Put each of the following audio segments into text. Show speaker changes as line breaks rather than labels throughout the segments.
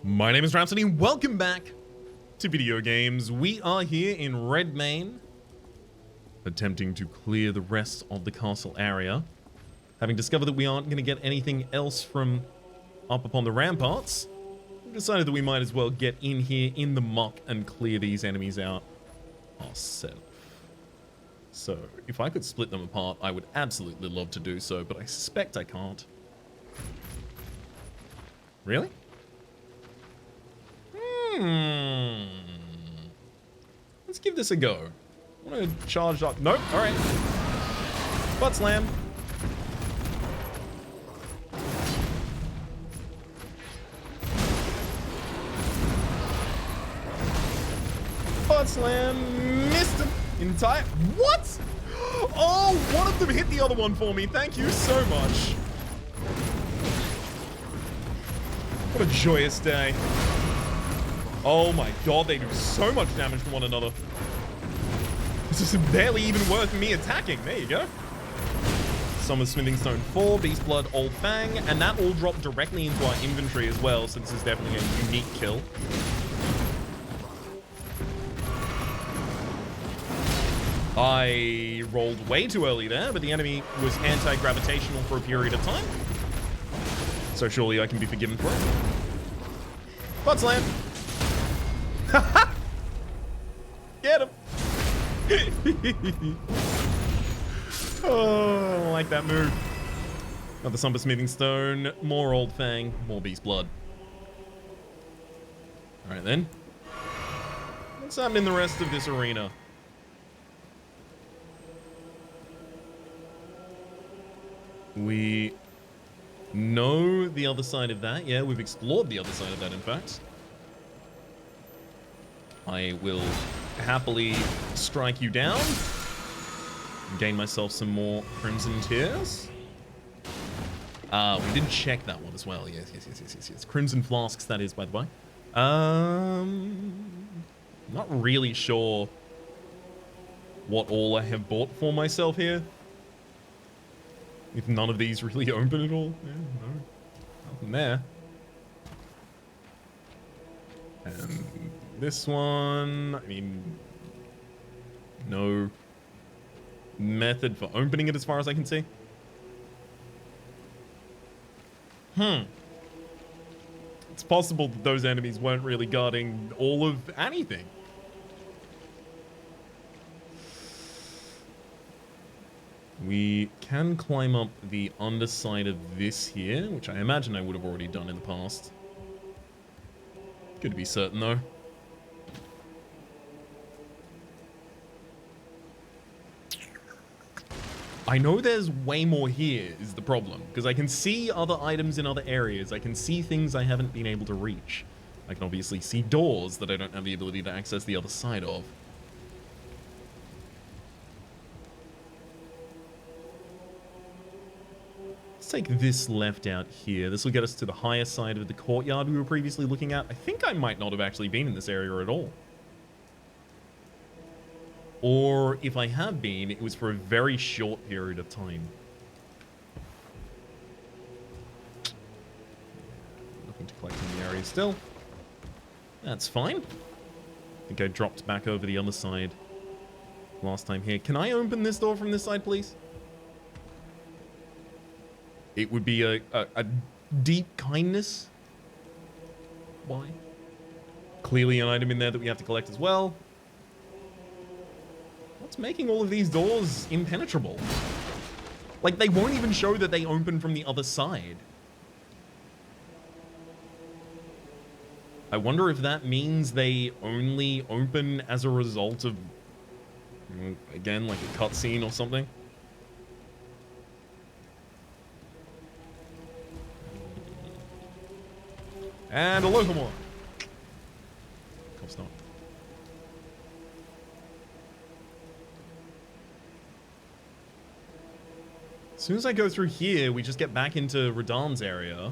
My name is Rhapsody. Welcome back to video games. We are here in Redmane, attempting to clear the rest of the castle area. Having discovered that we aren't going to get anything else from up upon the ramparts, we decided that we might as well get in here in the muck and clear these enemies out ourselves. So, if I could split them apart, I would absolutely love to do so, but I suspect I can't. Really? Let's give this a go. I want to charge up. Nope. All right. Butt slam. Butt slam. Missed him. Entire. What? Oh, one of them hit the other one for me. Thank you so much. What a joyous day. Oh my god, they do so much damage to one another. This is barely even worth me attacking. There you go. Summer Smithing Stone 4, Beast Blood, Old Fang, and that all dropped directly into our inventory as well, so this is definitely a unique kill. I rolled way too early there, but the enemy was anti-gravitational for a period of time. So surely I can be forgiven for it. Butt slam. Get him. Oh, I like that move. Another Summer Smithing Stone, more Old Fang, more Beast Blood. Alright then. What's happening in the rest of this arena? We know the other side of that. Yeah, we've explored the other side of that, in fact. I will happily strike you down. Gain myself some more Crimson Tears. We did check that one as well. Yes. Crimson Flasks, that is, by the way. Not really sure what all I have bought for myself here. If none of these really open at all. Yeah, no. Nothing there. And this one, I mean, no method for opening it as far as I can see. It's possible that those enemies weren't really guarding all of anything. We can climb up the underside of this here, which I imagine I would have already done in the past. Good to be certain, though. I know there's way more here, is the problem, because I can see other items in other areas. I can see things I haven't been able to reach. I can obviously see doors that I don't have the ability to access the other side of. Let's take this left out here. This will get us to the higher side of the courtyard we were previously looking at. I think I might not have actually been in this area at all. Or if I have been, it was for a very short period of time. Nothing to collect in the area still. That's fine. I think I dropped back over the other side last time here. Can I open this door from this side, please? It would be a deep kindness. Why? Clearly an item in there that we have to collect as well. What's making all of these doors impenetrable? Like, they won't even show that they open from the other side. I wonder if that means they only open as a result of, again, like a cutscene or something. And a Locomoore. Of course not. As soon as I go through here, we just get back into Radahn's area.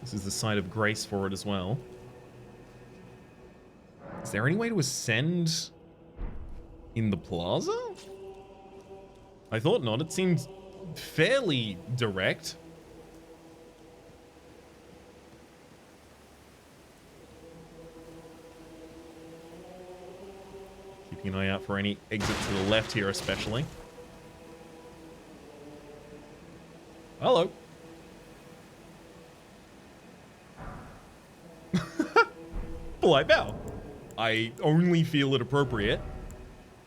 This is the site of grace for it as well. Is there any way to ascend in the plaza? I thought not. It seemed fairly direct. Keep an eye out for any exit to the left here, especially. Hello. Polite bow. I only feel it appropriate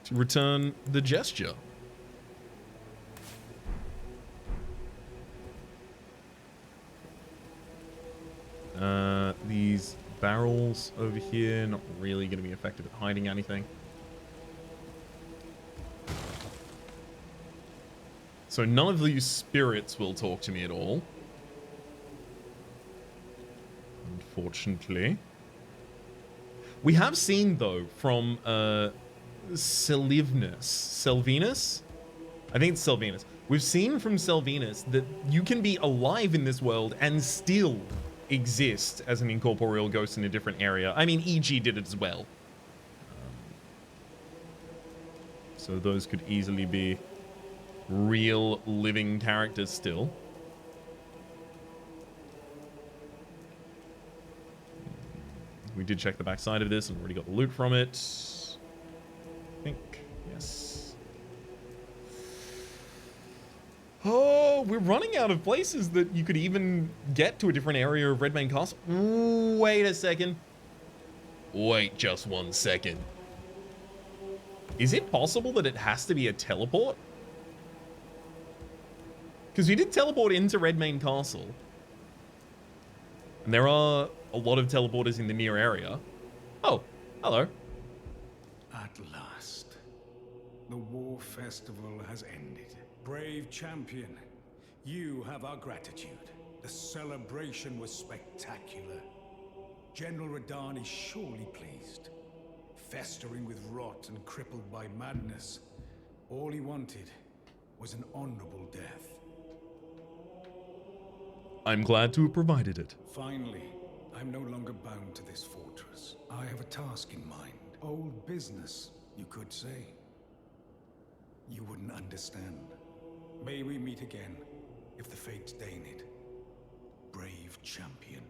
to return the gesture. These barrels over here, not really going to be effective at hiding anything. So none of these spirits will talk to me at all. Unfortunately. We have seen, though, from Selvinus? I think it's Selvinus. We've seen from Selvinus that you can be alive in this world and still exist as an incorporeal ghost in a different area. I mean, EG did it as well. So those could easily be real living characters still. We did check the backside of this and already got the loot from it. I think, yes. Oh, we're running out of places that you could even get to a different area of Redmane Castle. Ooh, wait a second. Wait just 1 second. Is it possible that it has to be a teleport? Because we did teleport into Redmane Castle. And there are a lot of teleporters in the near area. Oh, hello.
At last, the war festival has ended. Brave champion, you have our gratitude. The celebration was spectacular. General Radahn is surely pleased. Festering with rot and crippled by madness, all he wanted was an honorable death.
I'm glad to have provided it.
Finally, I'm no longer bound to this fortress. I have a task in mind. Old business, you could say. You wouldn't understand. May we meet again, if the fates deign it. Brave champion.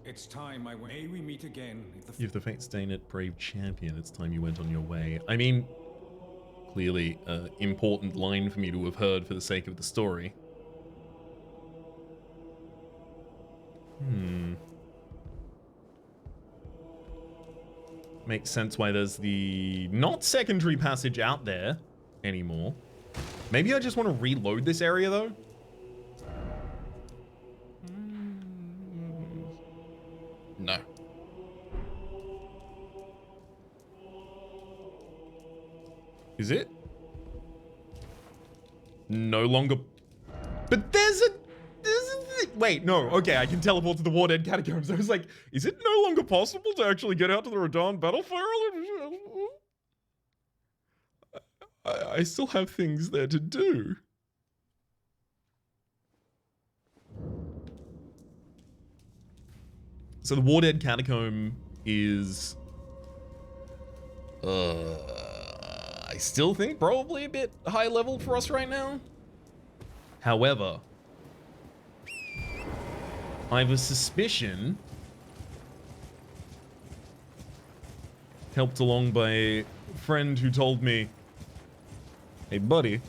It's time may we meet again,
if the fates deign it, brave champion, it's time you went on your way. I mean, clearly an important line for me to have heard for the sake of the story. Makes sense why there's the not secondary passage out there anymore. Maybe I just want to reload this area, though. No. Is it? No longer... But there's a... Wait, no. Okay, I can teleport to the Wardead Catacombs. I was like, is it no longer possible to actually get out to the Radahn battlefield? I still have things there to do. So the Wardead Catacomb is... I still think probably a bit high level for us right now. However, I have a suspicion, helped along by a friend who told me, hey buddy,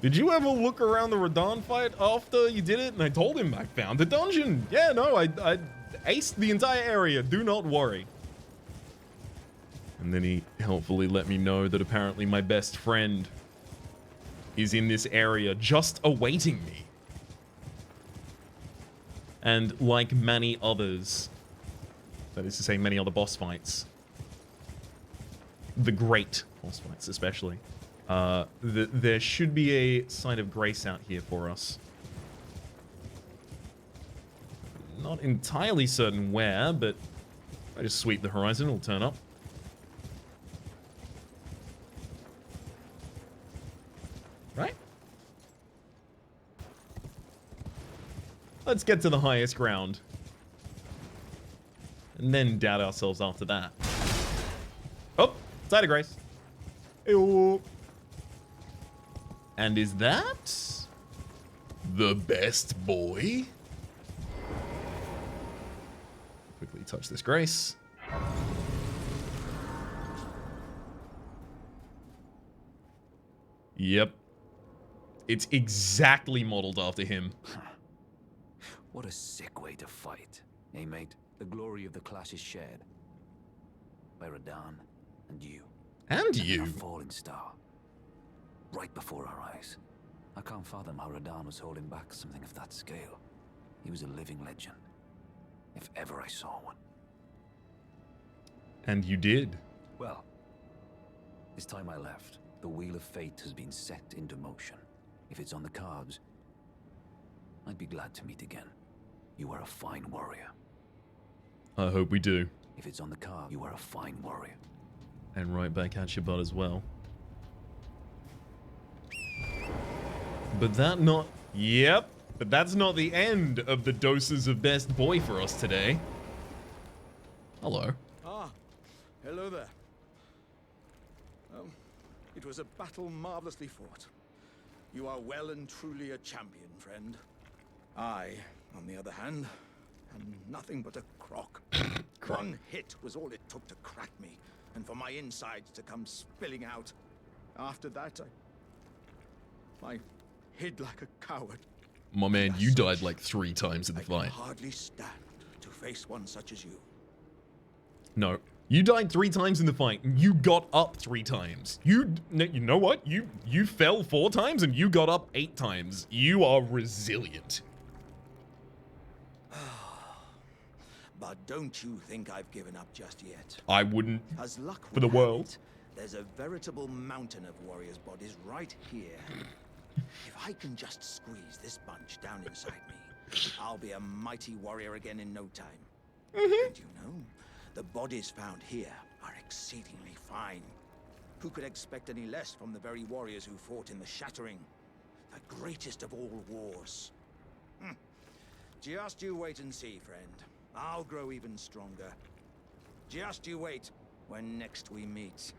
did you ever look around the Radahn fight after you did it? And I told him I found the dungeon. Yeah, no, I aced the entire area, do not worry. And then he helpfully let me know that apparently my best friend is in this area just awaiting me. And like many others, that is to say many other boss fights, the great boss fights especially, there should be a sign of grace out here for us. Not entirely certain where, but I just sweep the horizon, it'll turn up. Right? Let's get to the highest ground. And then doubt ourselves after that. Oh, side of grace. Ew. And is that the best boy? Quickly touch this grace. Yep. It's exactly modeled after him.
What a sick way to fight. Eh, mate? The glory of the clash is shared. By Radahn and you.
And
A
you.
falling star. Right before our eyes. I can't fathom how Radahn was holding back something of that scale. He was a living legend. If ever I saw one.
And you did.
Well, this time I left, the wheel of fate has been set into motion. If it's on the cards, I'd be glad to meet again. You are a fine warrior.
I hope we do.
If it's on the card, you are a fine warrior.
And right back at your butt as well. But but that's not the end of the doses of best boy for us today. Hello.
Ah, hello there. It was a battle marvelously fought. You are well and truly a champion, friend. I, on the other hand, am nothing but a crock. One hit was all it took to crack me, and for my insides to come spilling out. After that, I hid like a coward.
My man, you died like 3 times in the
I
fight.
can hardly stand to face one such as you.
No. You died 3 times in the fight, and you got up 3 times. You know what? You fell 4 times, and you got up 8 times. You are resilient.
But don't you think I've given up just yet?
I wouldn't
As luck
for the
would have
world.
it, there's a veritable mountain of warriors' bodies right here. If I can just squeeze this bunch down inside me, I'll be a mighty warrior again in no time. And you know, the bodies found here are exceedingly fine. Who could expect any less from the very warriors who fought in the Shattering? The greatest of all wars. Just you wait and see, friend. I'll grow even stronger. Just you wait when next we meet.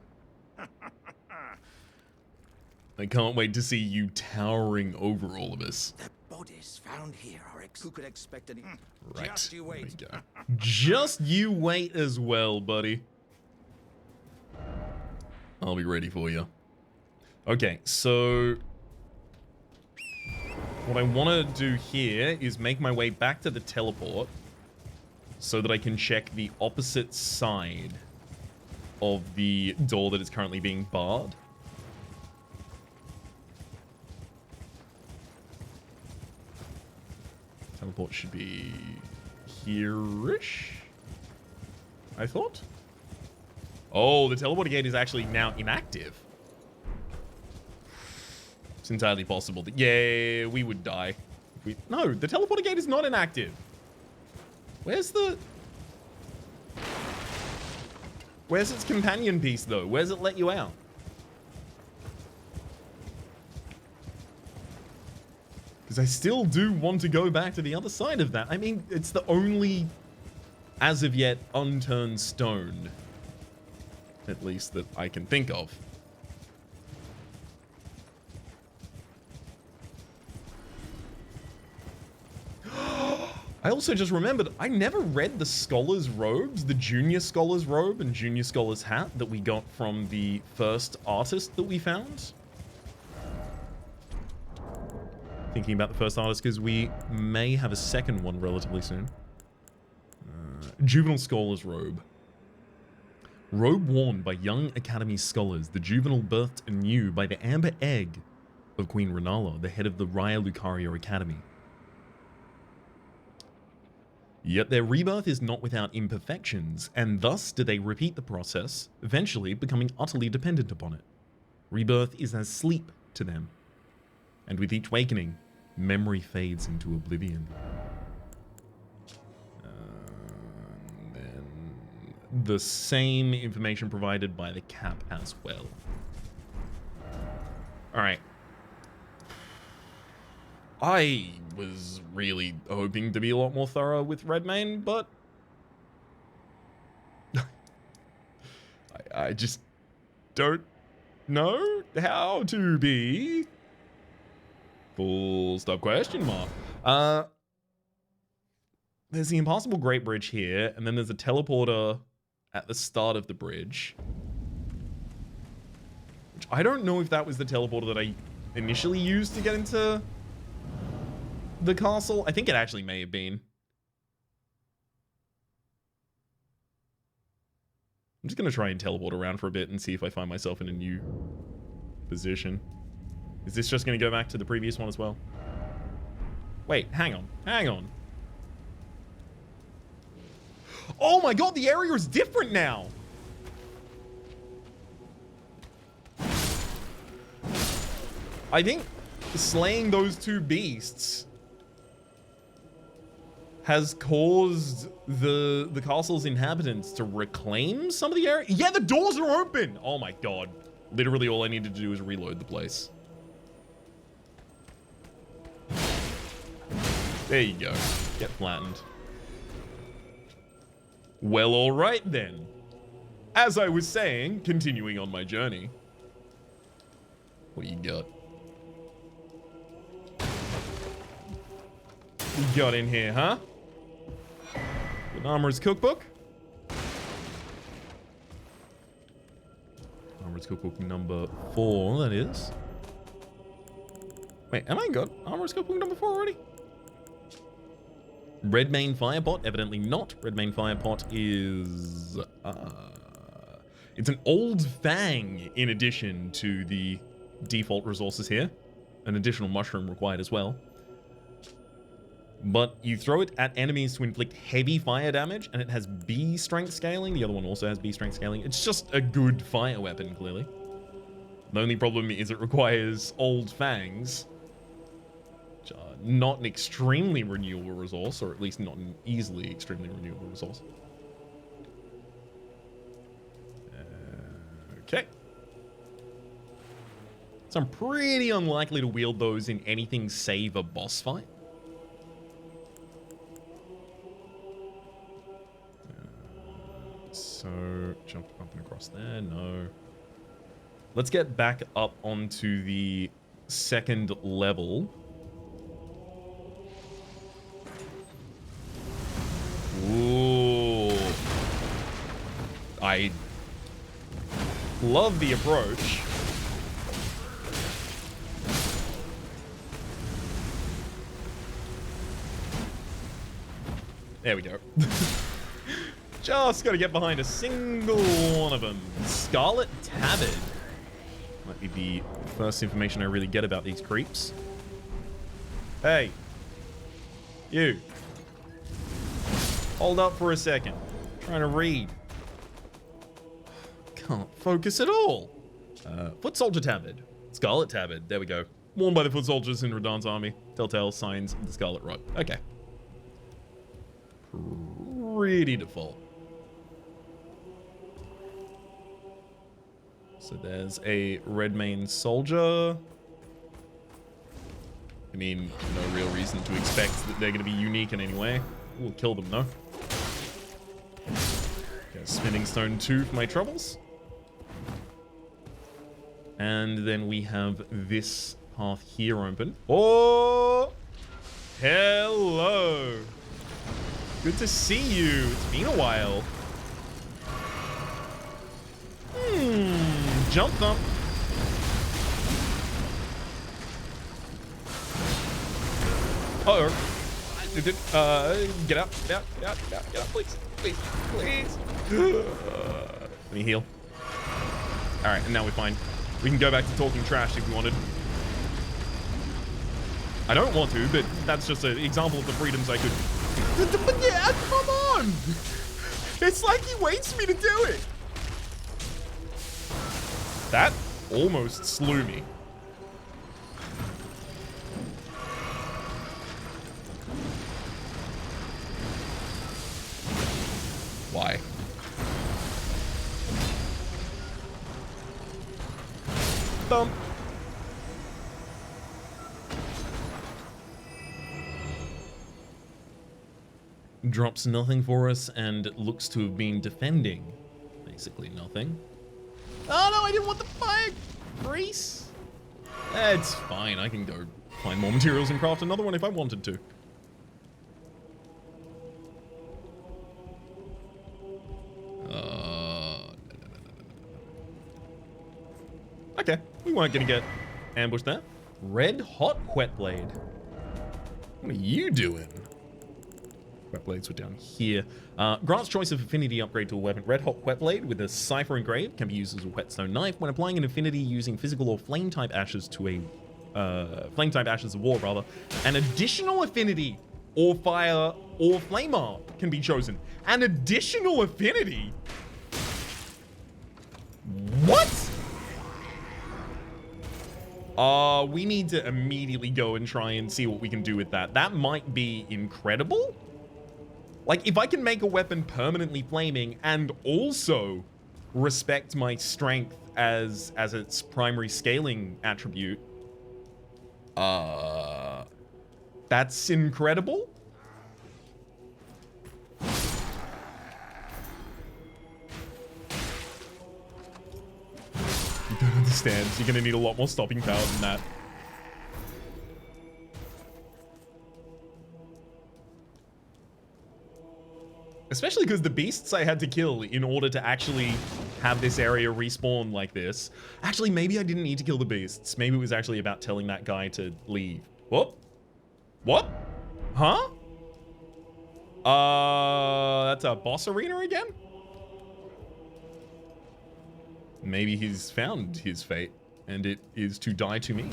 I can't wait to see you towering over all of us.
The bodies found here are who could expect any.
Right.
Just you wait.
There we go. Just you wait as well, buddy. I'll be ready for you. Okay, so what I want to do here is make my way back to the teleport so that I can check the opposite side of the door that is currently being barred. Teleport should be here-ish, I thought. Oh, the teleporter gate is actually now inactive. It's entirely possible that, yeah, we would die. No, the teleporter gate is not inactive. Where's its companion piece, though? Where's it let you out? Because I still do want to go back to the other side of that. I mean, it's the only, as of yet, unturned stone. At least that I can think of. I also just remembered, I never read the Scholar's Robes, the Junior Scholar's Robe and Junior Scholar's Hat that we got from the first artist that we found. Thinking about the first artist because we may have a second one relatively soon. Juvenile Scholar's Robe. Robe worn by young Academy scholars, the juvenile birthed anew by the amber egg of Queen Renala, the head of the Raya Lucaria Academy. Yet their rebirth is not without imperfections, and thus do they repeat the process, eventually becoming utterly dependent upon it. Rebirth is as sleep to them, and with each wakening, memory fades into oblivion. And then the same information provided by the cap as well. Alright. I was really hoping to be a lot more thorough with Redmane, but I just don't know how to be. Full stop question mark. There's the Impossible Great Bridge here, and then there's a teleporter at the start of the bridge. I don't know if that was the teleporter that I initially used to get into the castle. I think it actually may have been. I'm just going to try and teleport around for a bit and see if I find myself in a new position. Is this just going to go back to the previous one as well? Wait, hang on. Hang on. Oh my god, the area is different now! I think slaying those two beasts has caused the castle's inhabitants to reclaim some of the area. Yeah, the doors are open! Oh my god. Literally all I needed to do is reload the place. There you go. Get flattened. Well, alright then. As I was saying, continuing on my journey. What do you got? What you got in here, huh? An Armorer's Cookbook? Armorer's Cookbook number 4, that is. Wait, am I got Armorer's Cookbook number 4 already? Redmane Firepot? Evidently not. Redmane Firepot is... it's an old fang in addition to the default resources here. An additional mushroom required as well. But you throw it at enemies to inflict heavy fire damage, and it has B strength scaling. The other one also has B strength scaling. It's just a good fire weapon, clearly. The only problem is it requires old fangs. Which are not an extremely renewable resource, or at least not an easily extremely renewable resource. Okay. So I'm pretty unlikely to wield those in anything save a boss fight. So, jump up and across there, no. Let's get back up onto the second level. Ooh. I love the approach. There we go. Just gotta get behind a single one of them. Scarlet Tabard. Might be the first information I really get about these creeps. Hey. You. Hold up for a second. I'm trying to read. Can't focus at all. Foot Soldier Tabard. Scarlet Tabard. There we go. Worn by the foot soldiers in Radahn's army. Telltale signs of the Scarlet Rot. Okay. Pretty default. So there's a Redmane soldier. I mean, no real reason to expect that they're going to be unique in any way. We'll kill them though. Okay, Spinning Stone 2 for my troubles. And then we have this path here open. Oh! Hello! Good to see you. It's been a while. Jump thump. Get out, please, please. Let me heal. All right, and now we're fine. We can go back to talking trash if we wanted. I don't want to, but that's just an example of the freedoms I could. But yeah, come on! It's like he waits me to do it. That almost slew me. Why? Thump. Drops nothing for us and looks to have been defending basically nothing. Oh no, I didn't want the fire grease. It's fine, I can go find more materials and craft another one if I wanted to. Okay. We weren't gonna get ambushed there. Red hot wet blade. What are you doing? Wet blades were down here. Grants choice of affinity upgrade to a weapon. Red hot wet blade with a cipher engraved can be used as a whetstone knife when applying an affinity using physical or flame type ashes to a flame type ashes of war rather. An additional affinity or fire or flame art can be chosen. An additional affinity? What? We need to immediately go and try and see what we can do with that. That might be incredible. Like, if I can make a weapon permanently flaming and also respect my strength as its primary scaling attribute, that's incredible. You don't understand. You're gonna need a lot more stopping power than that. Especially because the beasts I had to kill in order to actually have this area respawn like this. Actually, maybe I didn't need to kill the beasts. Maybe it was actually about telling that guy to leave. What? What? Huh? That's a boss arena again? Maybe he's found his fate, and it is to die to me.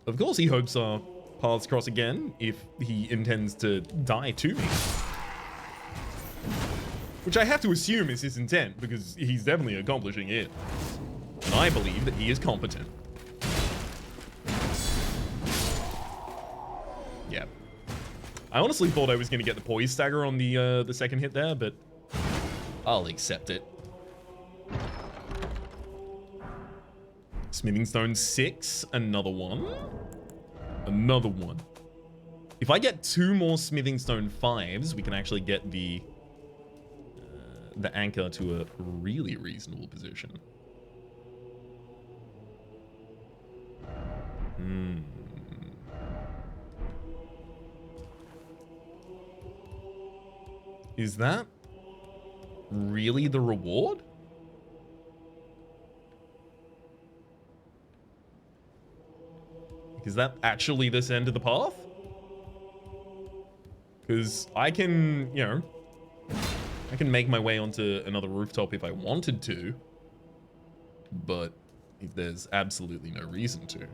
Of course he hopes our paths cross again if he intends to die to me. Which I have to assume is his intent, because he's definitely accomplishing it. And I believe that he is competent. Yeah. I honestly thought I was going to get the poise stagger on the second hit there, but I'll accept it. Smithing Stone 6, another one. Another one. If I get 2 more Smithing Stone 5s, we can actually get the anchor to a really reasonable position. Is that really the reward? Is that actually this end of the path? Because I can, you know, I can make my way onto another rooftop if I wanted to, but there's absolutely no reason to.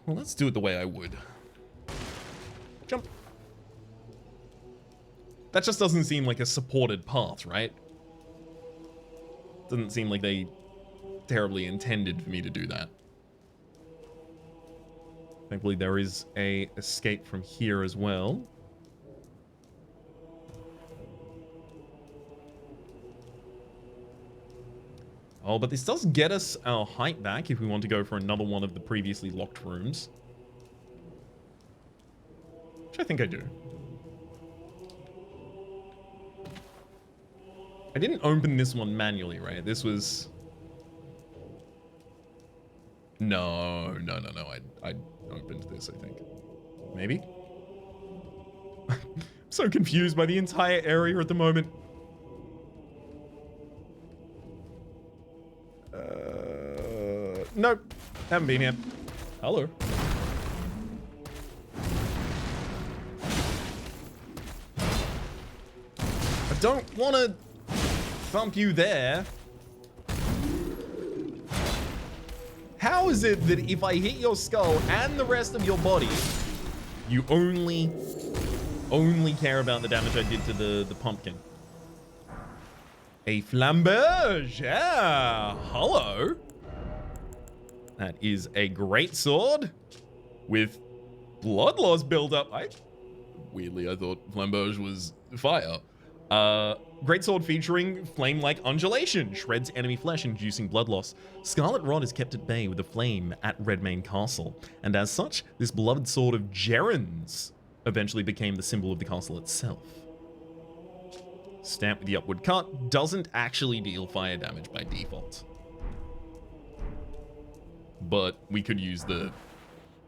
Well, let's do it the way I would. Jump. That just doesn't seem like a supported path, right? Doesn't seem like they terribly intended for me to do that. Thankfully, there is a escape from here as well. Oh, but this does get us our height back if we want to go for another one of the previously locked rooms. Which I think I do. I didn't open this one manually, right? This was... No. I opened this, I think. Maybe? I'm so confused by the entire area at the moment. Nope. Haven't been here. Hello. I don't want to thump you there. How is it that if I hit your skull and the rest of your body, you only care about the damage I did to the pumpkin? A flamberge, yeah, hello. That is a great sword with blood loss buildup. Weirdly, I thought flamberge was fire. Great sword featuring flame-like undulation, shreds enemy flesh, inducing blood loss. Scarlet Rod is kept at bay with a flame at Redmane Castle, and as such, this beloved sword of Gerran's eventually became the symbol of the castle itself. Stamp with the upward cut doesn't actually deal fire damage by default. But we could use the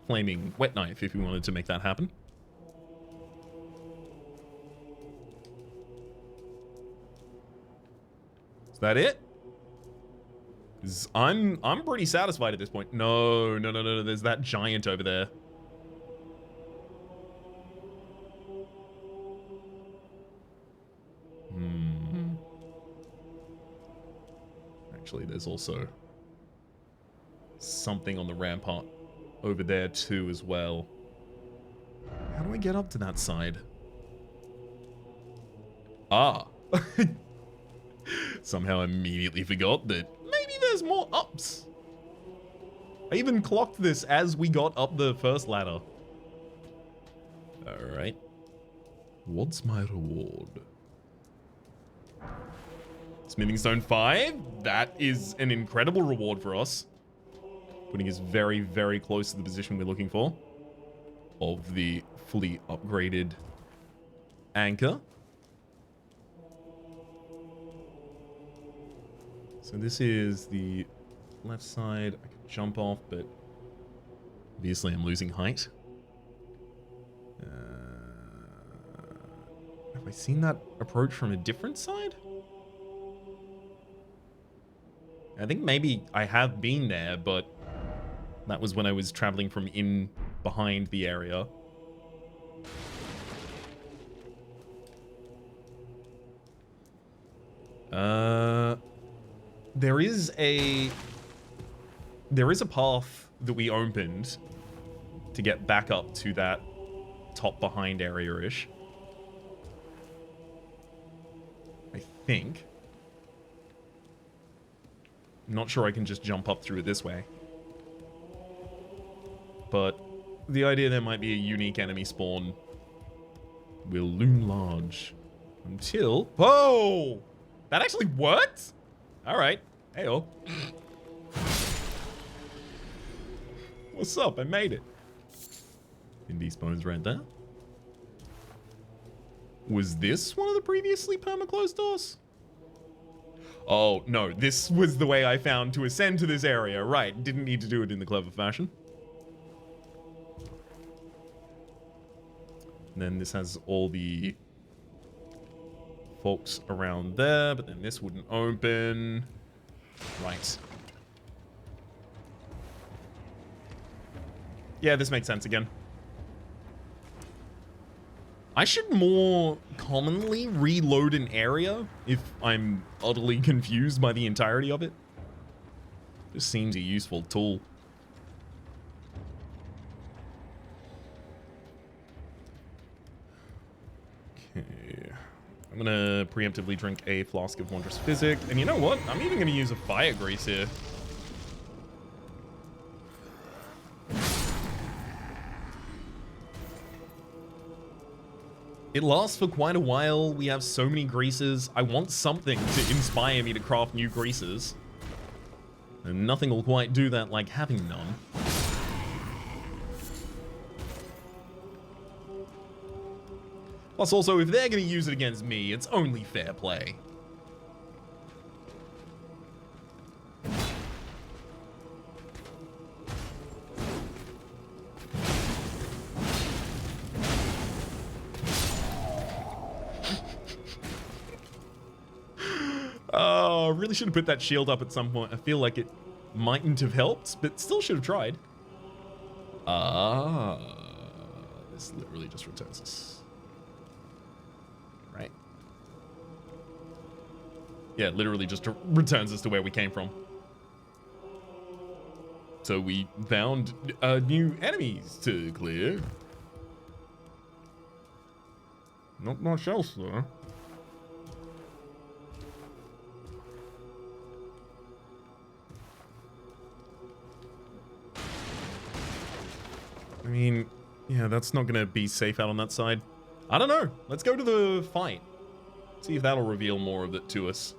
flaming wet knife if we wanted to make that happen. Is that it? 'Cause I'm pretty satisfied at this point. No, no, no, no, no. There's that giant over there. Actually, there's also something on the rampart over there too as well. How do I get up to that side? Ah. Somehow immediately forgot that maybe there's more ups. I even clocked this as we got up the first ladder. Alright. What's my reward? Smithing Stone 5. That is an incredible reward for us. Putting us very, very close to the position we're looking for. Of the fully upgraded anchor. So this is the left side. I can jump off, but obviously I'm losing height. Have I seen that approach from a different side? I think maybe I have been there, but that was when I was traveling from in behind the area. There is a path that we opened to get back up to that top behind area-ish. I think. Not sure I can just jump up through it this way. But the idea there might be a unique enemy spawn will loom large until... Whoa! That actually worked? Alright. Hey-oh. What's up? I made it. Indie spawns right there. Was this one of the previously perma-closed doors? Oh, no. This was the way I found to ascend to this area. Right. Didn't need to do it in the clever fashion. And then this has all the folks around there, but then this wouldn't open. Right. Yeah, this makes sense again. I should more commonly reload an area if I'm utterly confused by the entirety of it. Just seems a useful tool. Okay. I'm gonna preemptively drink a flask of Wondrous Physic. And you know what? I'm even gonna use a fire grease here. It lasts for quite a while. We have so many greases. I want something to inspire me to craft new greases. And nothing will quite do that like having none. Plus also, if they're going to use it against me, it's only fair play. Oh, really should have put that shield up at some point. I feel like it mightn't have helped, but still should have tried. This literally just returns us. Right? Yeah, literally just returns us to where we came from. So we found new enemies to clear. Not much else, though. I mean, yeah, that's not going to be safe out on that side. I don't know. Let's go to the fight. See if that'll reveal more of it to us.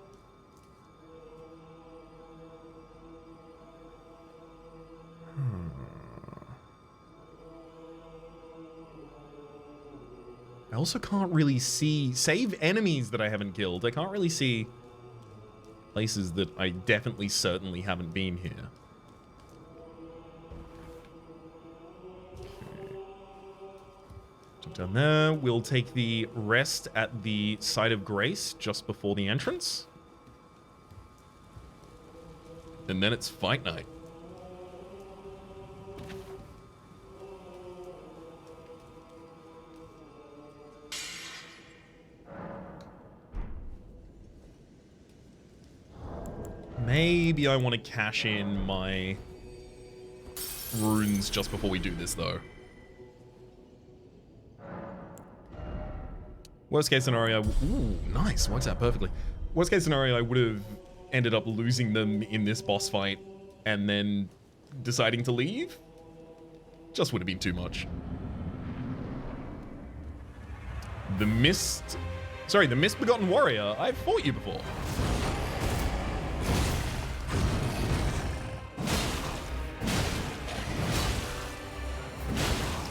I also can't really see... Save enemies that I haven't killed. I can't really see places that I definitely, certainly haven't been here. Down there, we'll take the rest at the Site of Grace just before the entrance. And then it's fight night. Maybe I want to cash in my runes just before we do this, though. Worst case scenario, ooh, nice, works out perfectly. Worst case scenario, I would have ended up losing them in this boss fight and then deciding to leave. Just would have been too much. The Misbegotten Warrior, I've fought you before.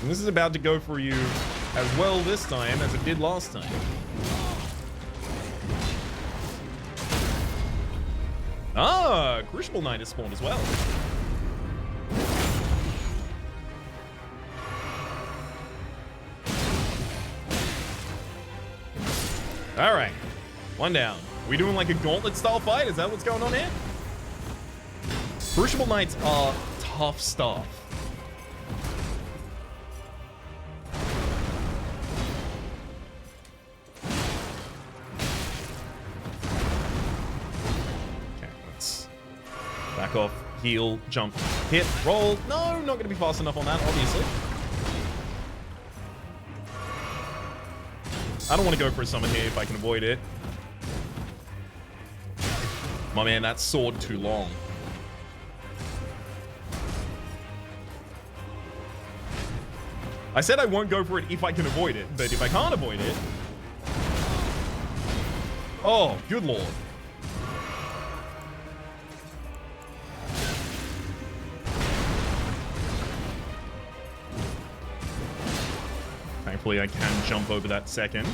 And this is about to go for you as well this time as it did last time. Ah, Crucible Knight is spawned as well. All right, one down. Are we doing like a gauntlet style fight? Is that what's going on here? Crucible Knights are tough stuff. Back off, heal, jump, hit, roll. No, not going to be fast enough on that, obviously. I don't want to go for a summon here if I can avoid it. My man, that sword too long. I said I won't go for it if I can avoid it, but if I can't avoid it... Oh, good lord. Thankfully, I can jump over that second.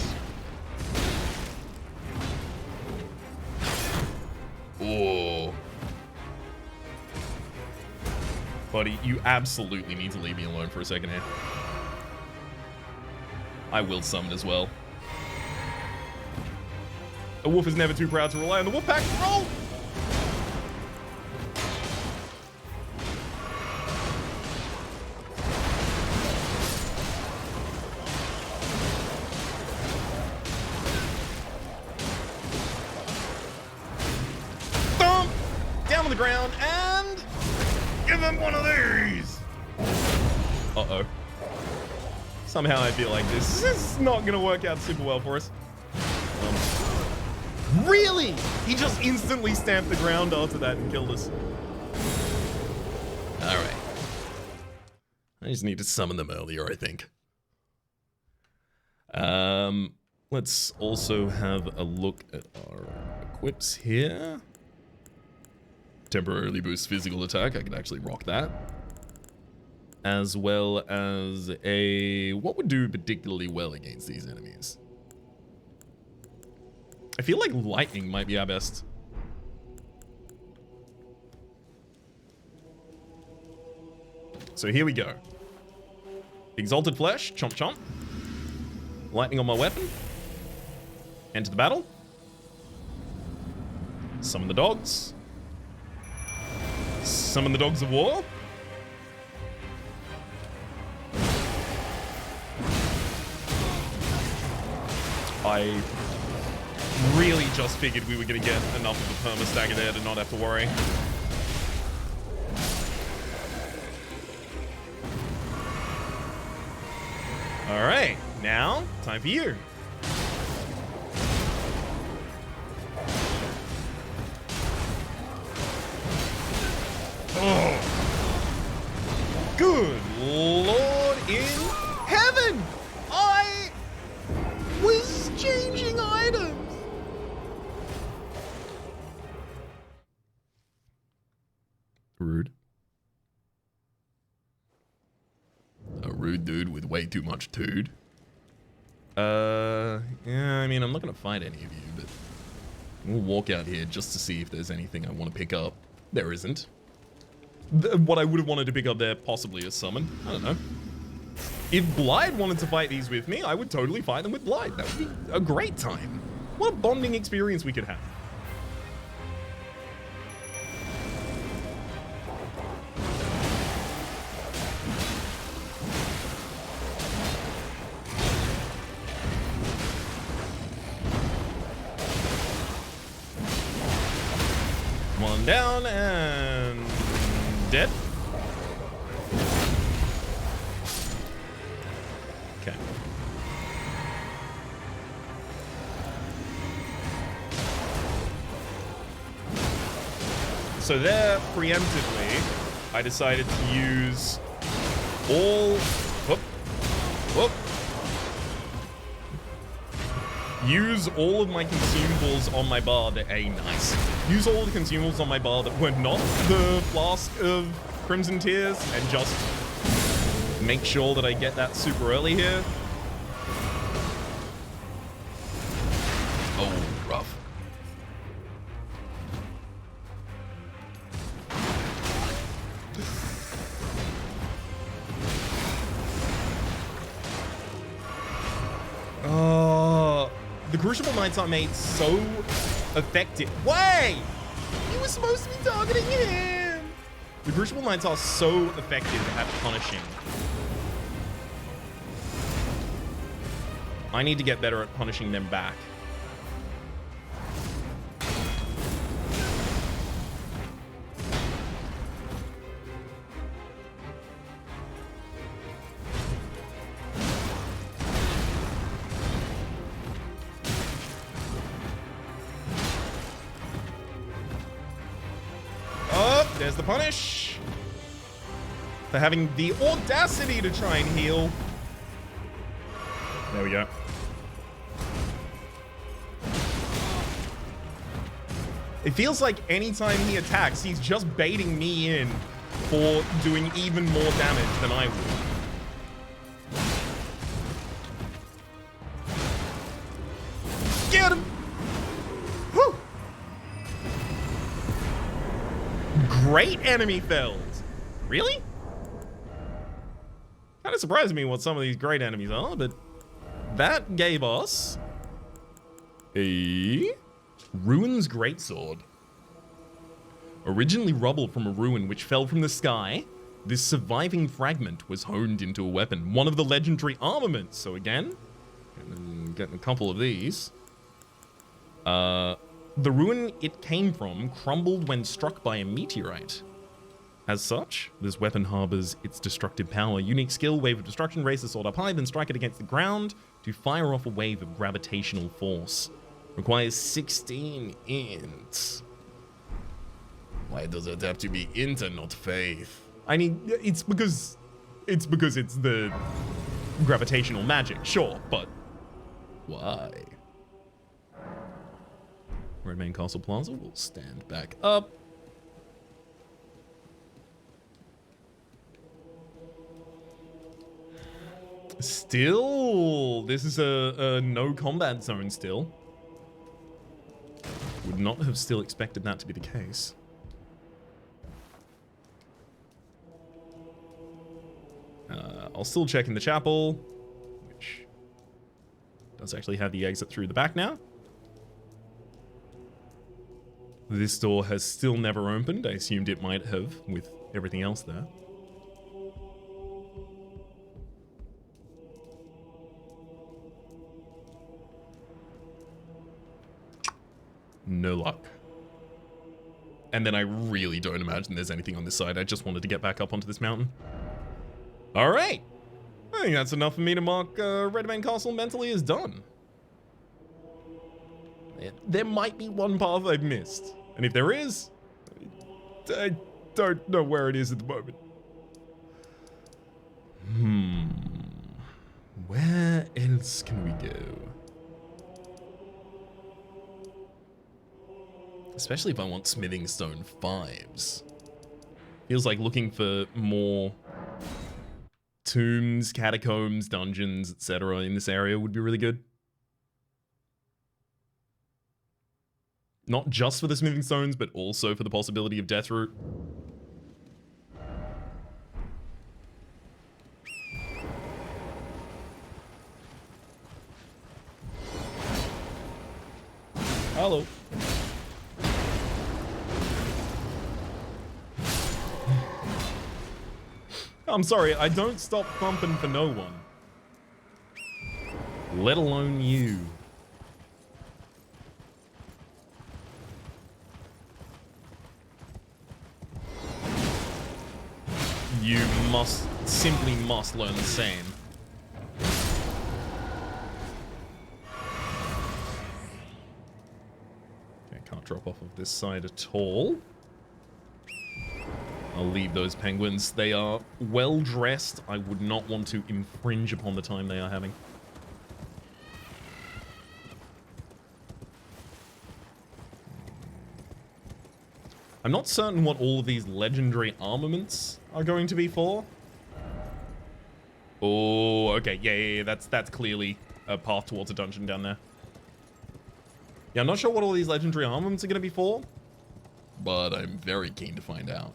Oh. Buddy, you absolutely need to leave me alone for a second here. I will summon as well. A wolf is never too proud to rely on the wolf pack. Roll! The ground and give him one of these. Uh-oh. Somehow I feel like this is not gonna work out super well for us. Really? He just instantly stamped the ground after that and killed us. All right. I just need to summon them earlier, I think. Let's also have a look at our equips here. Temporarily boosts physical attack. I can actually rock that. As well as a... What would do particularly well against these enemies? I feel like lightning might be our best. So here we go. Exalted Flesh. Chomp chomp. Lightning on my weapon. Enter the battle. Summon the dogs. Summon the Dogs of War. I really just figured we were going to get enough of a perma stagger there to not have to worry. All right, now time for you. Oh. Good Lord in heaven! I was changing items! Rude. A rude dude with way too much tood. Yeah, I mean, I'm not gonna fight any of you, but we'll walk out here just to see if there's anything I want to pick up. There isn't. What I would have wanted to pick up there possibly is summon. I don't know. If Blyde wanted to fight these with me, I would totally fight them with Blyde. That would be a great time. What a bonding experience we could have. One down and dead. Okay. So there, preemptively, I decided to use all... Whoop. Whoop. Use all of my consumables on my bar that... nice. Use all the consumables on my bar that were not the Flask of Crimson Tears and just make sure that I get that super early here.
Oh, rough.
The Crucible Knights are made so effective. Wait! You were supposed to be targeting him! The Crucible Knights are so effective at punishing. I need to get better at punishing them back. There's the punish for having the audacity to try and heal. There we go. It feels like anytime he attacks, he's just baiting me in for doing even more damage than I would. Get him! Whew! Great enemy fells. Really? Kind of surprised me what some of these great enemies are, but that gave us a Ruin's Greatsword. Originally rubble from a ruin which fell from the sky, this surviving fragment was honed into a weapon, one of the legendary armaments. So again, getting a couple of these. The ruin it came from crumbled when struck by a meteorite. As such, this weapon harbors its destructive power. Unique skill, Wave of Destruction, raise the sword up high, then strike it against the ground to fire off a wave of gravitational force. Requires 16 int. Why does it have to be int and not faith? I mean, it's because it's the gravitational magic, sure, but why? Redmane Castle Plaza will stand back up. Still, this is a no combat zone still. Would not have still expected that to be the case. I'll still check in the chapel, which does actually have the exit through the back now. This door has still never opened. I assumed it might have with everything else there. No luck. And then I really don't imagine there's anything on this side. I just wanted to get back up onto this mountain. All right. I think that's enough for me to mark Redmane Castle mentally as done. There might be one path I've missed. And if there is, I don't know where it is at the moment. Where else can we go? Especially if I want Smithing Stone 5s. Feels like looking for more tombs, catacombs, dungeons, etc. in this area would be really good. Not just for the Smithing Stones, but also for the possibility of Deathroot. Hello. I'm sorry, I don't stop thumping for no one. Let alone you. You simply must learn the same. Okay, can't drop off of this side at all. I'll leave those penguins. They are well dressed. I would not want to infringe upon the time they are having. I'm not certain what all of these legendary armaments are going to be for. Oh, okay. Yeah. That's clearly a path towards a dungeon down there. Yeah, I'm not sure what all these legendary armaments are going to be for, but I'm very keen to find out.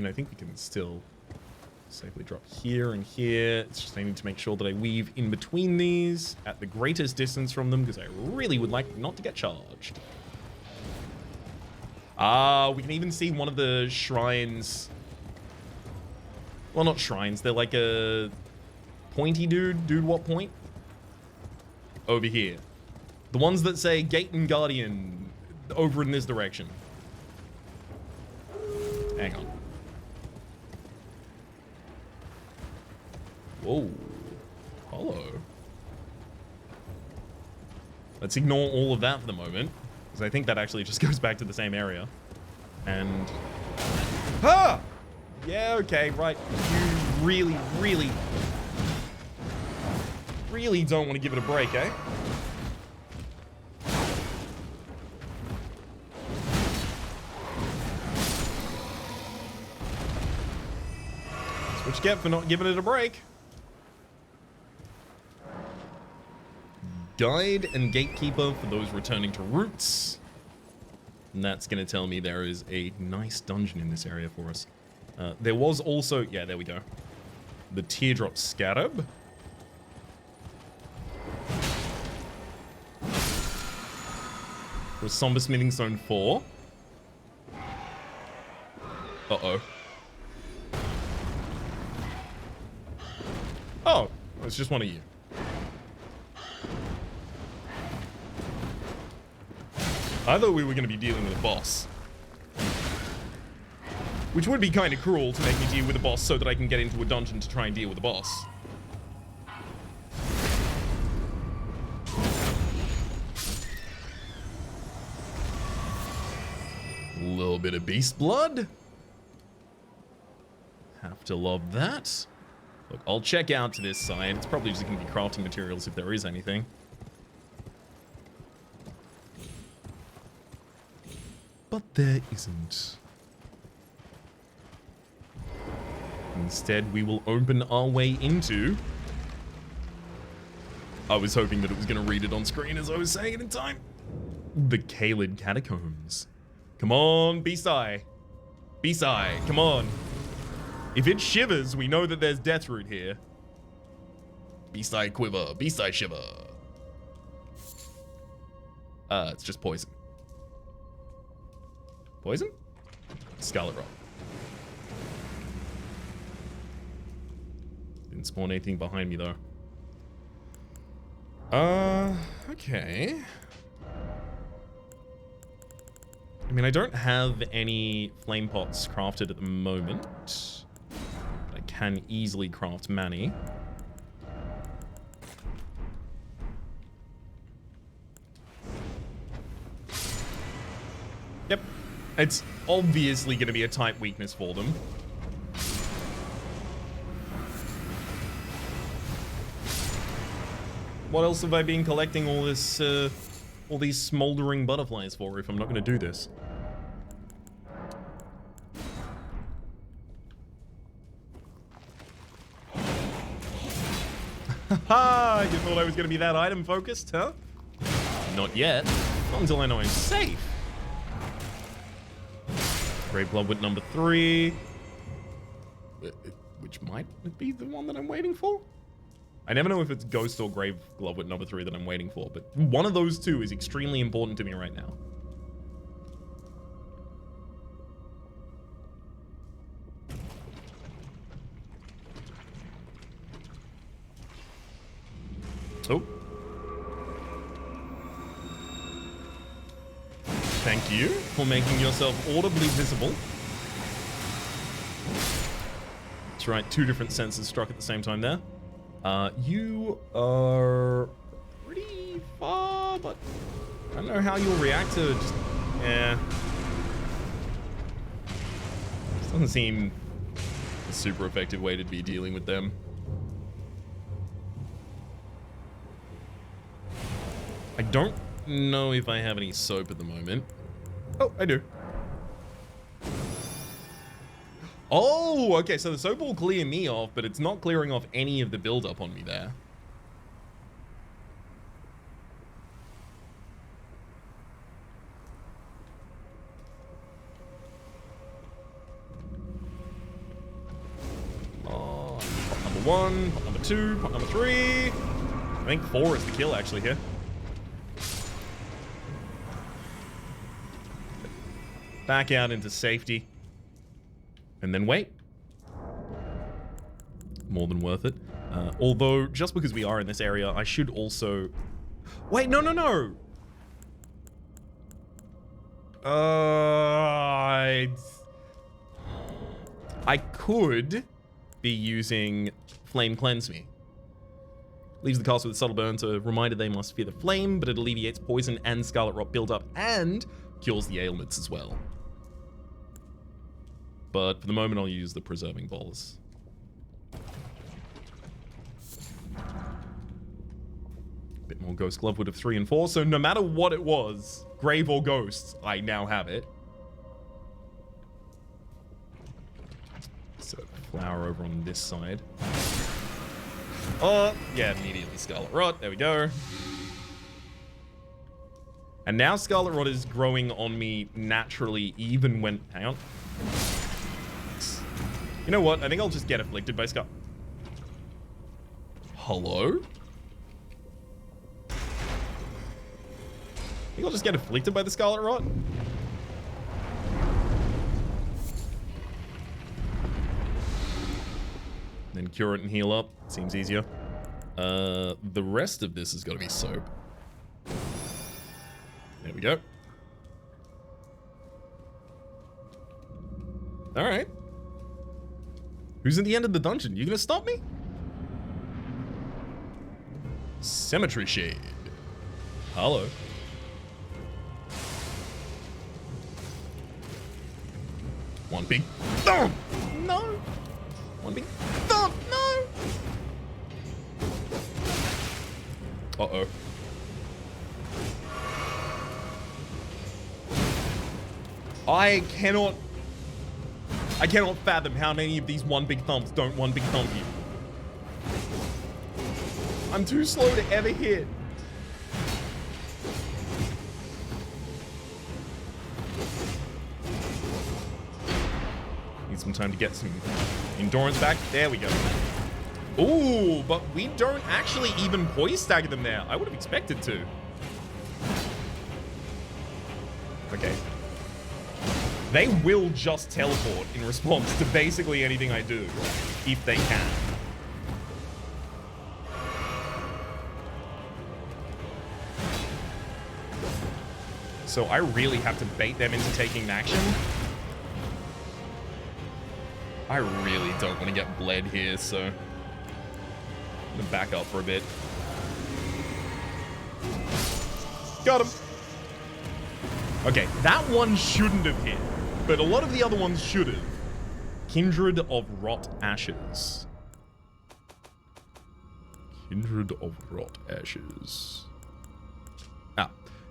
I think we can still safely drop here and here. It's just I need to make sure that I weave in between these at the greatest distance from them because I really would like not to get charged. We can even see one of the shrines. Well, not shrines. They're like a pointy dude. Dude, what point? Over here. The ones that say Gate and Guardian over in this direction. Hang on. Whoa. Hello. Let's ignore all of that for the moment, because I think that actually just goes back to the same area. And... Ah! Yeah, okay, right. You really don't want to give it a break, eh? That's what you get for not giving it a break. Guide and Gatekeeper for those returning to roots. And that's going to tell me there is a nice dungeon in this area for us. There was also... Yeah, there we go. The Teardrop Scarab. For Somber Smithing Stone 4. Uh-oh. Oh, it's just one of you. I thought we were going to be dealing with a boss. Which would be kind of cruel to make me deal with a boss so that I can get into a dungeon to try and deal with a boss. A little bit of beast blood. Have to love that. Look, I'll check out to this side. It's probably just going to be crafting materials if there is anything. But there isn't. Instead, we will open our way into... I was hoping that it was going to read it on screen as I was saying it in time. The Caelid Catacombs. Come on, Beast Eye. Beast Eye, come on. If it shivers, we know that there's Deathroot here. Beast Eye Quiver, Beast Eye Shiver. It's just poison. Poison? Scarlet Rock. Didn't spawn anything behind me, though. Okay. I mean, I don't have any flame pots crafted at the moment. I can easily craft many. Yep. It's obviously going to be a type weakness for them. What else have I been collecting all this, all these smoldering butterflies for if I'm not going to do this? Haha! You thought I was going to be that item focused, huh? Not yet. Not until I know I'm safe. Grave Glovewood number 3. Which might be the one that I'm waiting for? I never know if it's Ghost or Grave Glovewood number 3 that I'm waiting for, but one of those two is extremely important to me right now. Thank you for making yourself audibly visible. That's right, 2 different sensors struck at the same time there. You are pretty far, but I don't know how you'll react to just... Yeah. This doesn't seem a super effective way to be dealing with them. I don't know if I have any soap at the moment. Oh, I do. Oh, okay, so the soap will clear me off, but it's not clearing off any of the buildup on me there. Oh, pot number 1, pot number 2, pot number 3. I think 4 is the kill actually here. Back out into safety. And then wait. More than worth it. Although, just because we are in this area, I should also... Wait, no, no, no! I could be using Flame Cleanse Me. Leaves the castle with subtle burns, a reminder they must fear the flame, but it alleviates poison and scarlet rot buildup and cures the ailments as well. But for the moment, I'll use the Preserving Bolus. Bit more Ghost Glovewood of 3 and 4, so no matter what it was, Grave or Ghost, I now have it. So, flower over on this side. Oh, yeah, immediately Scarlet Rot, there we go. And now Scarlet Rot is growing on me naturally, even when... Hang on. You know what? I think I'll just get afflicted by Scar... Hello? I think I'll just get afflicted by the Scarlet Rot. Then cure it and heal up. Seems easier. The rest of this has got to be soap. There we go. All right. Who's at the end of the dungeon? You gonna stop me? Cemetery Shade. Hello. One big thump. No. One big thump. No. Uh-oh. I cannot fathom how many of these one big thumps don't one big thump you. I'm too slow to ever hit. Need some time to get some endurance back. There we go. Ooh, but we don't actually even poise stagger them there. I would have expected to. Okay. They will just teleport in response to basically anything I do, if they can. So I really have to bait them into taking action. I really don't want to get bled here, so I'm gonna back up for a bit. Got him. Okay, that one shouldn't have hit, but a lot of the other ones should have. Kindred of Rot Ashes. Kindred of Rot Ashes.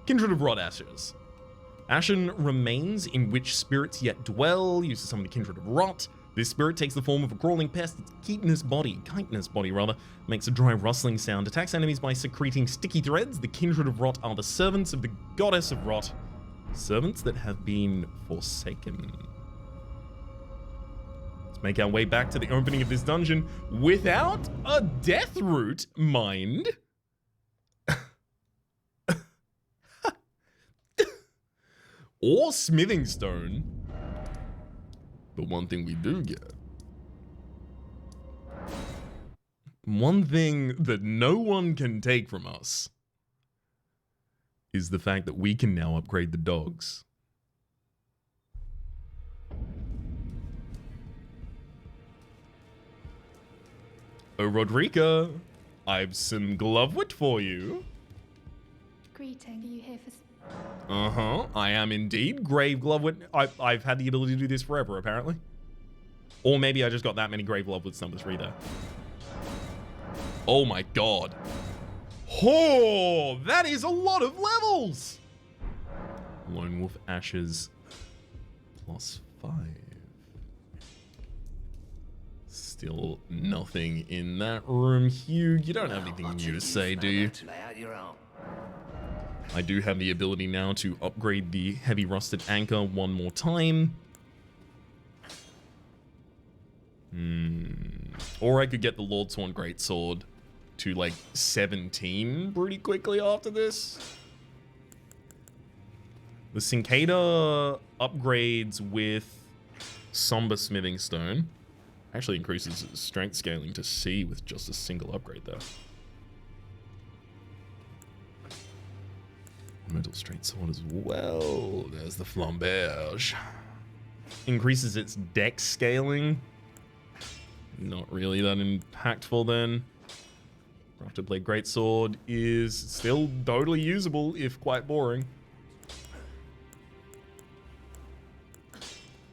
Kindred of Rot Ashes. Ashen remains in which spirits yet dwell, uses some of the Kindred of Rot. This spirit takes the form of a crawling pest. Its chitinous body, makes a dry rustling sound. Attacks enemies by secreting sticky threads. The Kindred of Rot are the servants of the Goddess of Rot. Servants that have been forsaken. Let's make our way back to the opening of this dungeon without a death route, mind. Or smithing stone. But one thing we do get. One thing that no one can take from us is the fact that we can now upgrade the dogs. Oh, Rodrika, I've some glovewit for you.
Greeting. Are you here for...
Uh-huh, I am indeed. Grave glovewit. I've had the ability to do this forever, apparently. Or maybe I just got that many grave glovewits numbers read there. Oh my god. Oh, that is a lot of levels! Lone Wolf Ashes +5. Still nothing in that room. Hugh, you don't have anything new to say, do you? I do have the ability now to upgrade the Heavy Rusted Anchor one more time. Or I could get the Lordsworn Greatsword to like 17 pretty quickly after this. The Cicada upgrades with Somber Smithing Stone. Actually increases strength scaling to C with just a single upgrade there. Metal Straight Sword as well. There's the Flamberge. Increases its dex scaling. Not really that impactful then. Rhapsody Plays Greatsword is still totally usable, if quite boring.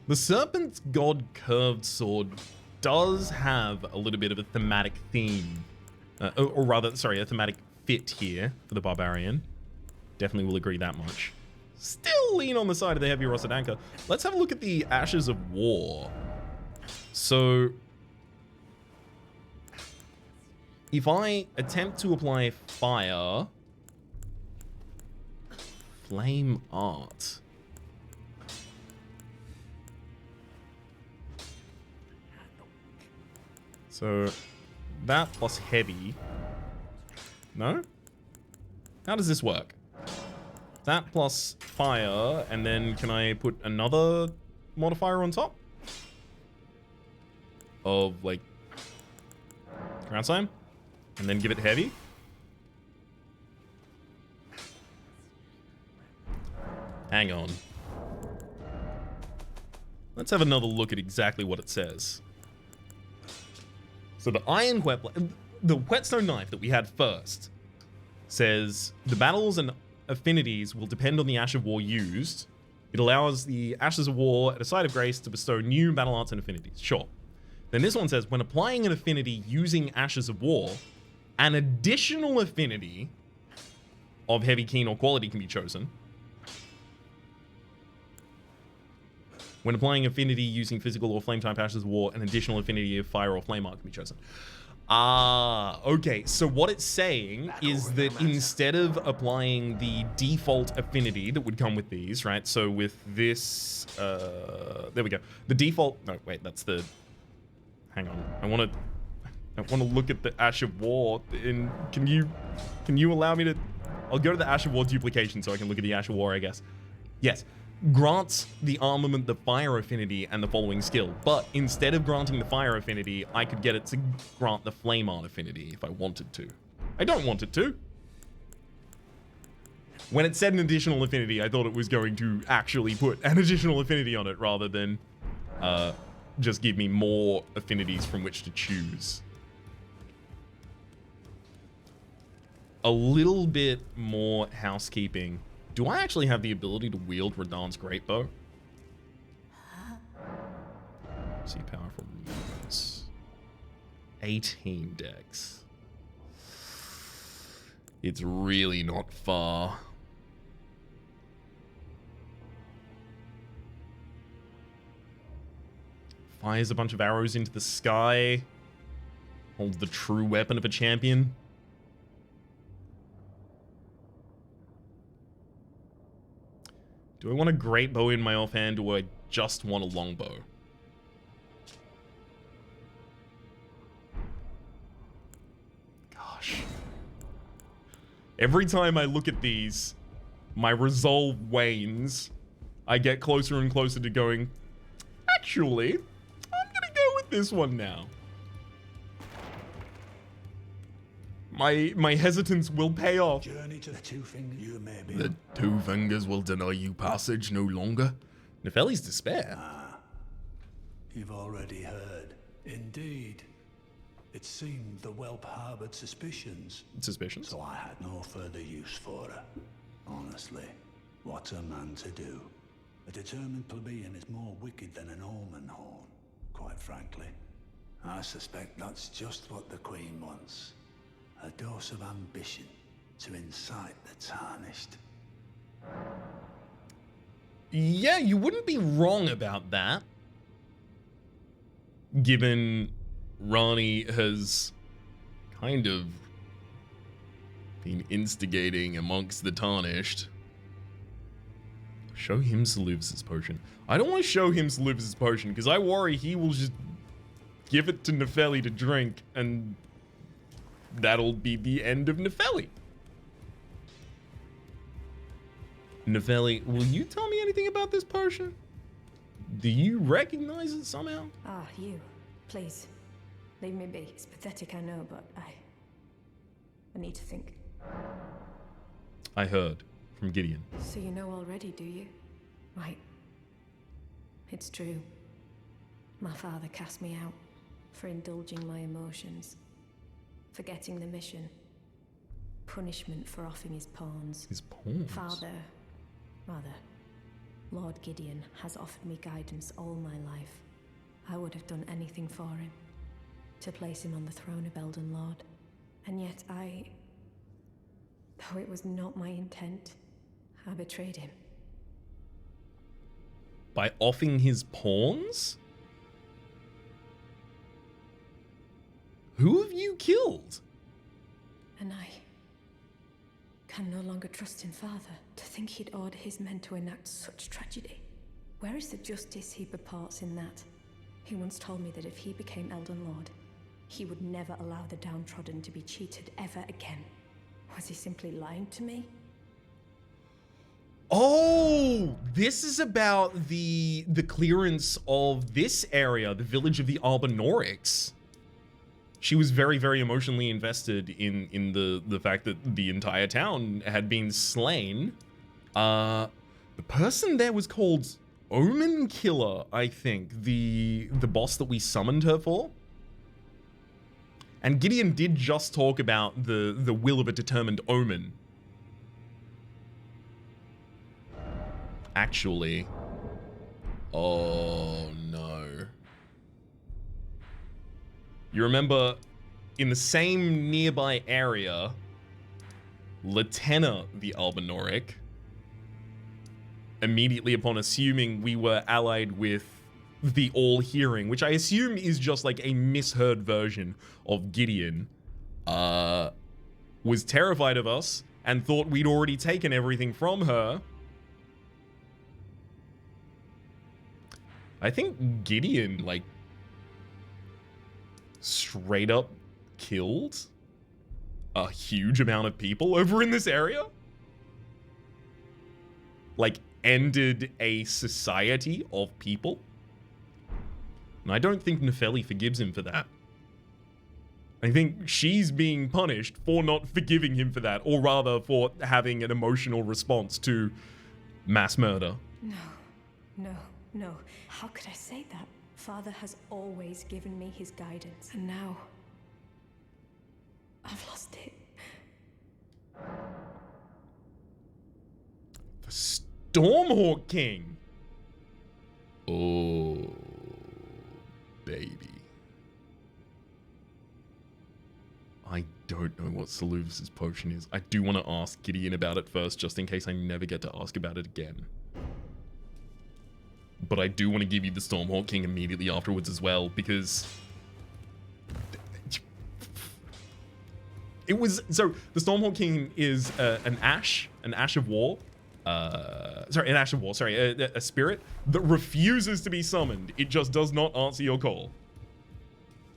The Serpent's God Curved Sword does have a little bit of a thematic theme. Or rather, sorry, a thematic fit here for the Barbarian. Definitely will agree that much. Still lean on the side of the Heavy Rusted Anchor. Let's have a look at the Ashes of War. So, if I attempt to apply fire, flame art. So, that plus heavy. No? How does this work? That plus fire, and then can I put another modifier on top? Of, like, ground slam? And then give it heavy? Hang on. Let's have another look at exactly what it says. So the Iron the Whetstone Knife that we had first says the battles and affinities will depend on the Ash of War used. It allows the Ashes of War at a site of grace to bestow new battle arts and affinities. Sure. Then this one says when applying an affinity using Ashes of War, an additional affinity of heavy, keen, or quality can be chosen. When applying affinity using physical or flame type Ashes of War, an additional affinity of fire or flame art can be chosen. Ah, okay. So what it's saying is that instead of applying the default affinity that would come with these, right? So with this, there we go. The default, no, wait, that's the, hang on. I want to look at the Ash of War. And can you allow me to, I'll go to the Ash of War duplication so I can look at the Ash of War, I guess. Yes. Grants the armament the fire affinity and the following skill, but instead of granting the fire affinity, I could get it to grant the flame art affinity if I wanted to. I don't want it to. When it said an additional affinity, I thought it was going to actually put an additional affinity on it rather than just give me more affinities from which to choose. A little bit more housekeeping. Do I actually have the ability to wield Radahn's Greatbow? See powerful movements. 18 dex. It's really not far. Fires a bunch of arrows into the sky. Holds the true weapon of a champion. Do I want a great bow in my offhand, or do I just want a longbow? Gosh. Every time I look at these, my resolve wanes. I get closer and closer to going, actually, I'm gonna go with this one now. my hesitance will pay off.
Journey to the Two Fingers, you may be.
The Two Fingers will deny you passage no longer. Nefeli's despair.
You've already heard. Indeed. It seemed the whelp harbored suspicions.
Suspicions?
So I had no further use for her. Honestly, what's a man to do? A determined plebeian is more wicked than an omen horn, quite frankly. I suspect that's just what the Queen wants. A dose of ambition to incite the tarnished.
Yeah, you wouldn't be wrong about that. Given Rani has kind of been instigating amongst the tarnished. Show him Seleucus' potion. I don't want to show him Seleucus' potion because I worry he will just give it to Nefeli to drink and that'll be the end of Nefeli. Nefeli, will you tell me anything about this potion? Do you recognize it somehow?
Ah, you. Please. Leave me be. It's pathetic, I know, but I need to think.
I heard from Gideon.
So you know already, do you? Right. It's true. My father cast me out for indulging my emotions, forgetting the mission, punishment for offing his pawns.
His pawns?
Rather, Lord Gideon has offered me guidance all my life. I would have done anything for him, to place him on the throne of Elden Lord. And yet though it was not my intent, I betrayed him.
By offing his pawns? Who have you killed?
And I can no longer trust in Father. To think he'd order his men to enact such tragedy. Where is the justice he purports in that? He once told me that if he became Elden Lord, he would never allow the downtrodden to be cheated ever again. Was he simply lying to me?
Oh, this is about the clearance of this area, the village of the Albinorics. She was very, very emotionally invested in the fact that the entire town had been slain. The person there was called Omen Killer, I think, the boss that we summoned her for. And Gideon did just talk about the will of a determined omen. Actually, oh no. You remember in the same nearby area, Latenna the Albinoric, immediately upon assuming we were allied with the All-Hearing, which I assume is just like a misheard version of Gideon, was terrified of us and thought we'd already taken everything from her. I think Gideon, like, straight up killed a huge amount of people over in this area. Like, ended a society of people. And I don't think Nefeli forgives him for that. I think she's being punished for not forgiving him for that, or rather for having an emotional response to mass murder.
No. How could I say that? Father has always given me his guidance, and now I've lost it.
The Stormhawk King. Oh, baby. I don't know what Seleucus' potion is. I do want to ask Gideon about it first, just in case I never get to ask about it again. But I do want to give you the Stormhawk King immediately afterwards as well, because it was, so the Stormhawk King is an ash of war. A spirit that refuses to be summoned. It just does not answer your call.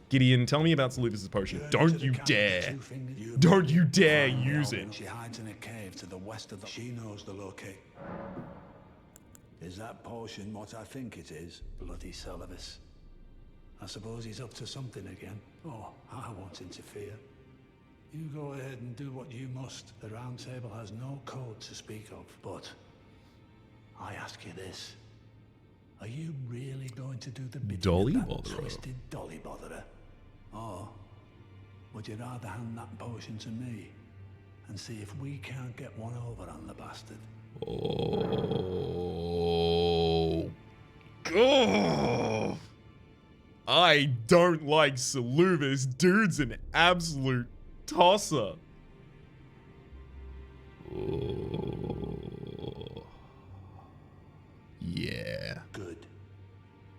Gideon, tell me about Seleucus' potion. Don't you dare. Don't you dare use it.
She hides in a cave to the west of the... She knows the location. Is that potion what I think it is? Bloody Celibus. I suppose he's up to something again. Oh, I won't interfere. You go ahead and do what you must. The Round Table has no code to speak of. But I ask you this. Are you really going to do the bidding
Dolly
of that
botherer?
twisted dolly botherer? Or would you rather hand that potion to me and see if we can't get one over on the bastard?
Oh. God. I don't like Saluvis. Dude's an absolute tosser. Oh. Yeah.
Good.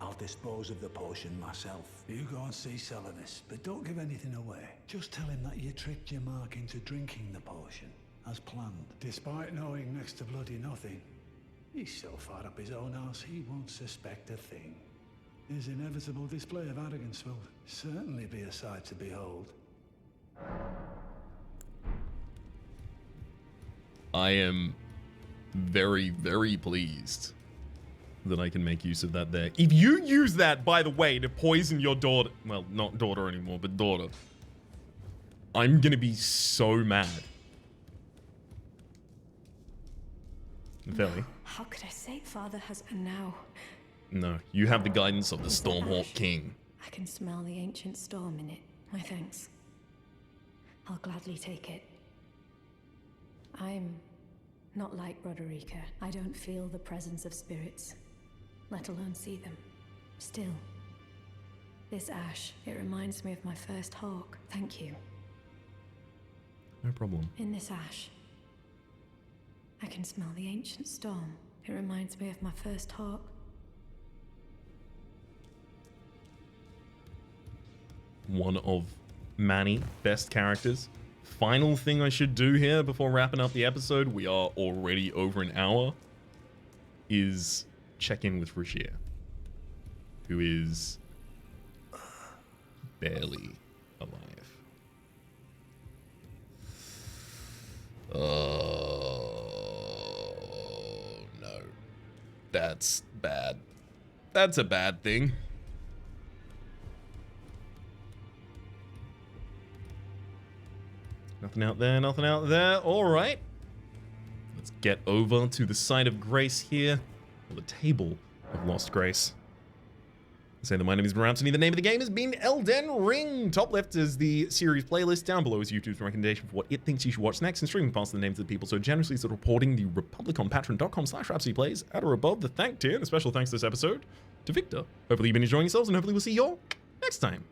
I'll dispose of the potion myself. You go and see Selenis, but don't give anything away. Just tell him that you tricked your mark into drinking the potion, as planned. Despite knowing next to bloody nothing, he's so far up his own arse he won't suspect a thing. His inevitable display of arrogance will certainly be a sight to behold.
I am very, very pleased that I can make use of that there. If you use that, by the way, to poison your daughter, well, not daughter anymore, but daughter, I'm gonna be so mad. Fairly.
How could I say Father has a now?
No, you have the guidance of the Stormhawk King.
I can smell the ancient storm in it. My thanks. I'll gladly take it. I'm not like Broderica. I don't feel the presence of spirits, let alone see them. Still, this ash, it reminds me of my first hawk. Thank you.
No problem.
In this ash, I can smell the ancient storm. It reminds me of my first hawk.
One of many best characters. Final thing I should do here before wrapping up the episode, we are already over an hour, is check in with Rashir, who is barely alive. Oh, no. That's bad. That's a bad thing. Nothing out there, nothing out there. All right. Let's get over to the site of grace here, or the table of lost grace. Say that my name is Rhapsody. The name of the game has been Elden Ring. Top left is the series playlist. Down below is YouTube's recommendation for what it thinks you should watch next, and streaming past the names of the people so generously so reporting the Republic on patreon.com/Rhapsody Plays at or above the thank tier. And a special thanks this episode to Victor. Hopefully you've been enjoying yourselves, and hopefully we'll see you all next time.